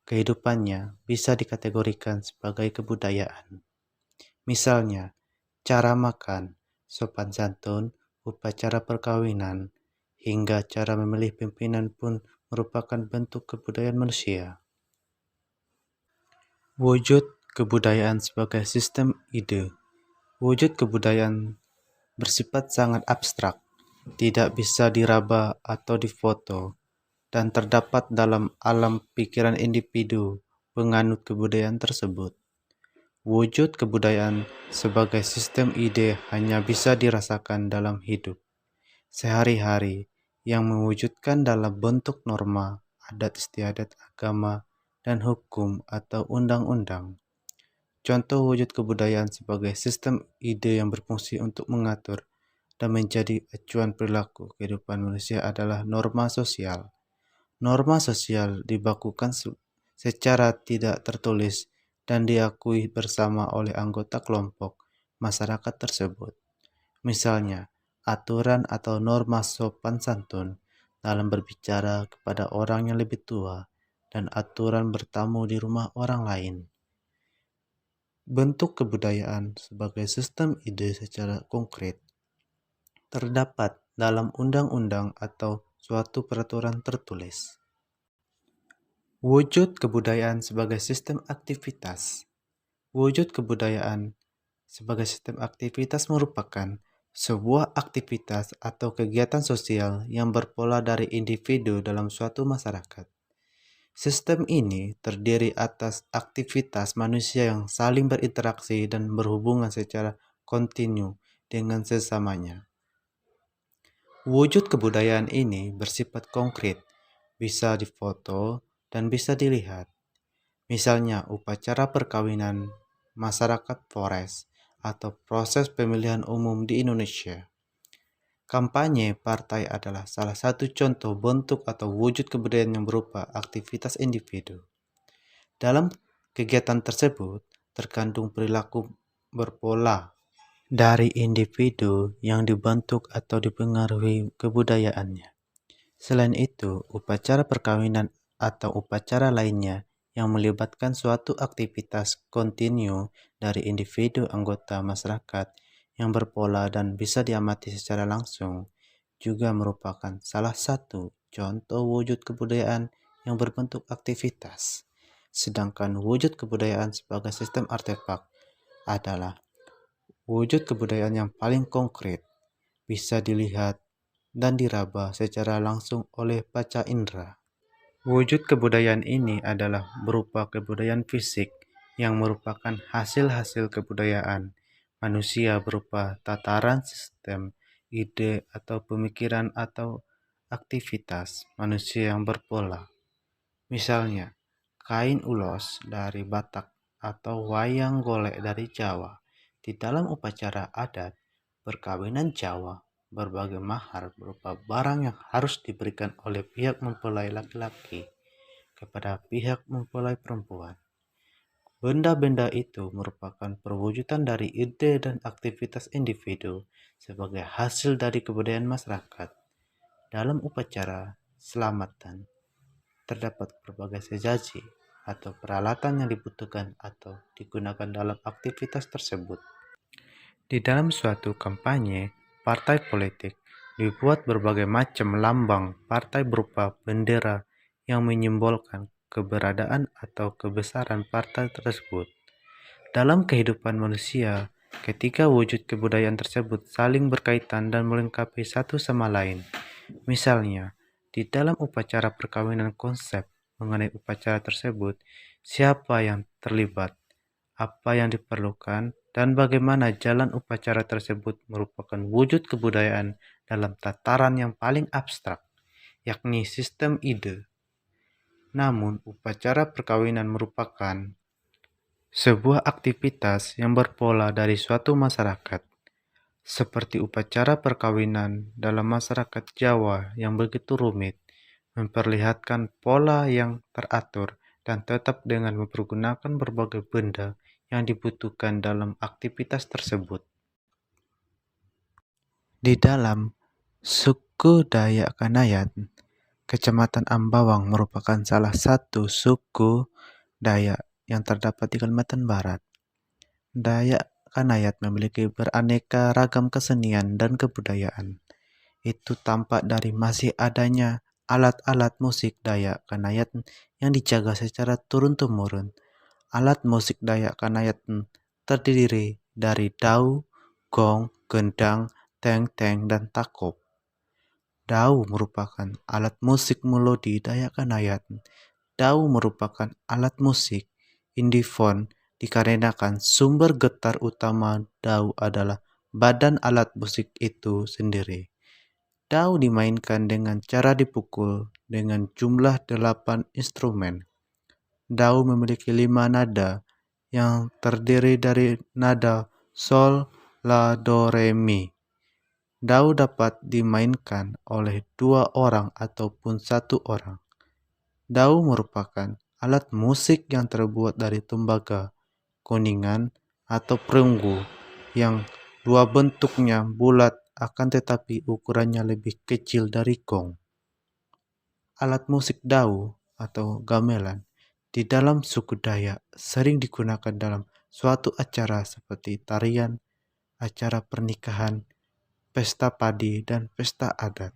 kehidupannya bisa dikategorikan sebagai kebudayaan. Misalnya, cara makan, sopan santun, upacara perkawinan, hingga cara memilih pimpinan pun merupakan bentuk kebudayaan manusia. Wujud kebudayaan sebagai sistem ide. Wujud kebudayaan bersifat sangat abstrak, tidak bisa diraba atau difoto, dan terdapat dalam alam pikiran individu penganut kebudayaan tersebut. Wujud kebudayaan sebagai sistem ide hanya bisa dirasakan dalam hidup sehari-hari yang mewujudkan dalam bentuk norma, adat istiadat agama, dan hukum atau undang-undang. Contoh wujud kebudayaan sebagai sistem ide yang berfungsi untuk mengatur dan menjadi acuan perilaku kehidupan manusia adalah norma sosial. Norma sosial dibakukan secara tidak tertulis dan diakui bersama oleh anggota kelompok masyarakat tersebut. Misalnya, aturan atau norma sopan santun dalam berbicara kepada orang yang lebih tua dan aturan bertamu di rumah orang lain. Bentuk kebudayaan sebagai sistem ide secara konkret terdapat dalam undang-undang atau suatu peraturan tertulis. Wujud kebudayaan sebagai sistem aktivitas. Wujud kebudayaan sebagai sistem aktivitas merupakan sebuah aktivitas atau kegiatan sosial yang berpola dari individu dalam suatu masyarakat. Sistem ini terdiri atas aktivitas manusia yang saling berinteraksi dan berhubungan secara kontinu dengan sesamanya. Wujud kebudayaan ini bersifat konkret, bisa difoto dan bisa dilihat. Misalnya upacara perkawinan masyarakat Flores atau proses pemilihan umum di Indonesia. Kampanye partai adalah salah satu contoh bentuk atau wujud kebudayaan yang berupa aktivitas individu. Dalam kegiatan tersebut terkandung perilaku berpola dari individu yang dibentuk atau dipengaruhi kebudayaannya. Selain itu, upacara perkawinan atau upacara lainnya yang melibatkan suatu aktivitas kontinu dari individu anggota masyarakat yang berpola dan bisa diamati secara langsung juga merupakan salah satu contoh wujud kebudayaan yang berbentuk aktivitas. Sedangkan wujud kebudayaan sebagai sistem artefak adalah wujud kebudayaan yang paling konkret, bisa dilihat dan diraba secara langsung oleh panca indera. Wujud kebudayaan ini adalah berupa kebudayaan fisik yang merupakan hasil-hasil kebudayaan manusia berupa tataran sistem, ide atau pemikiran atau aktivitas manusia yang berpola. Misalnya, kain ulos dari Batak atau wayang golek dari Jawa. Di dalam upacara adat perkawinan Jawa, berbagai mahar berupa barang yang harus diberikan oleh pihak mempelai laki-laki kepada pihak mempelai perempuan. Benda-benda itu merupakan perwujudan dari ide dan aktivitas individu sebagai hasil dari kebudayaan masyarakat. Dalam upacara selamatan, terdapat berbagai sesaji atau peralatan yang dibutuhkan atau digunakan dalam aktivitas tersebut. Di dalam suatu kampanye partai politik, dibuat berbagai macam lambang partai berupa bendera yang menyimbolkan keberadaan atau kebesaran partai tersebut. Dalam kehidupan manusia, ketika wujud kebudayaan tersebut saling berkaitan dan melengkapi satu sama lain. Misalnya, di dalam upacara perkawinan konsep mengenai upacara tersebut, siapa yang terlibat, apa yang diperlukan, dan bagaimana jalan upacara tersebut merupakan wujud kebudayaan dalam tataran yang paling abstrak, yakni sistem ide. Namun, upacara perkawinan merupakan sebuah aktivitas yang berpola dari suatu masyarakat, seperti upacara perkawinan dalam masyarakat Jawa yang begitu rumit, memperlihatkan pola yang teratur dan tetap dengan mempergunakan berbagai benda yang dibutuhkan dalam aktivitas tersebut. Di dalam suku Dayak Kanayat, Kecamatan Ambawang merupakan salah satu suku Dayak yang terdapat di Kalimantan Barat. Dayak Kanayat memiliki beraneka ragam kesenian dan kebudayaan. Itu tampak dari masih adanya alat-alat musik Dayak Kanayat yang dijaga secara turun-temurun. Alat musik Dayak Kanayat terdiri dari dau, gong, gendang, teng-teng, dan takop. Dau merupakan alat musik melodi Dayak Kanayat. Dau merupakan alat musik indifon dikarenakan sumber getar utama dau adalah badan alat musik itu sendiri. Dau dimainkan dengan cara dipukul dengan jumlah 8 instrumen. Dau memiliki 5 nada yang terdiri dari nada sol, la, do, re, mi. Dau dapat dimainkan oleh 2 orang ataupun 1 orang. Dau merupakan alat musik yang terbuat dari tembaga, kuningan, atau perunggu yang dua bentuknya bulat akan tetapi ukurannya lebih kecil dari gong. Alat musik dau atau gamelan di dalam suku Dayak sering digunakan dalam suatu acara seperti tarian, acara pernikahan, pesta padi, dan pesta adat.